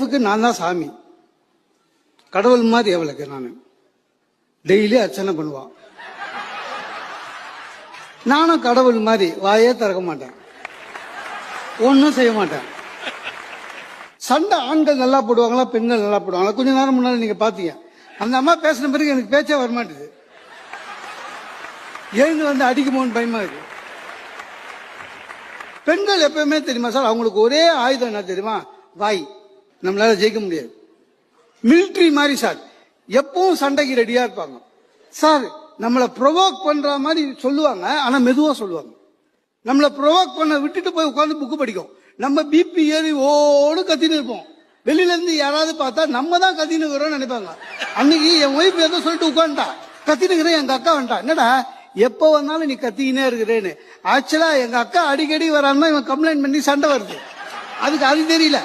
ஒய்ஃபுக்கு நான் தான் சாமி, கடவுள் மாதிரி அவளுக்கு நான். டெய்லி அர்ச்சனை பண்ணுவான். நானும் கடவுள் மாதிரி வாயே திறக்க மாட்டேன், ஒன்றும் செய்ய மாட்டேன். சண்டை ஆண்கள் நல்லா போடுவாங்களா பெண்கள் நல்லா போடுவாங்களா? கொஞ்ச நேரம் முன்னாடி நீங்க பாத்தீங்க, அந்த அம்மா பேசின பிறகு எனக்கு பேச்சே வரமாட்டேது. எழுந்து வந்து அடிக்குமோன்னு பயமா இருக்கு. பெண்கள் எப்பவுமே தெரியுமா சார், அவங்களுக்கு ஒரே ஆயுதம் என்ன தெரியுமா? வாய். நம்மளால ஜெயிக்க முடியாது. மிலிட்ரி மாதிரி சார், எப்பவும் சண்டைக்கு ரெடியா இருப்பாங்க சார். நம்மளை ப்ரொவோக் பண்ற மாதிரி சொல்லுவாங்க, ஆனா மெதுவா சொல்லுவாங்க. நம்மளை ப்ரொவோக் பண்ண விட்டுட்டு போய் உட்காந்து புக்கு படிக்கும். நம்ம பிபி ஏறி ஓடு கத்தின்னு இருப்போம். வெளியில இருந்து யாராவது பார்த்தா நம்ம தான் கத்தின்னு இருக்கிறோம்னு நினைப்பாங்க. அன்னைக்கு என் ஒய்ஃப் ஏதோ சொல்லிட்டு உட்காந்துட்டா, கத்தின்னு இருக்கிறேன். எங்க அக்கா வந்துட்டா, என்னடா எப்ப வந்தாலும் நீ கத்திக்கினே இருக்கிறேன்னு. ஆக்சுவலா எங்க அக்கா அடிக்கடி வரான்னா இவன் கம்ப்ளைண்ட் பண்ணி சண்டை வருது. அதுக்கு அது தெரியல.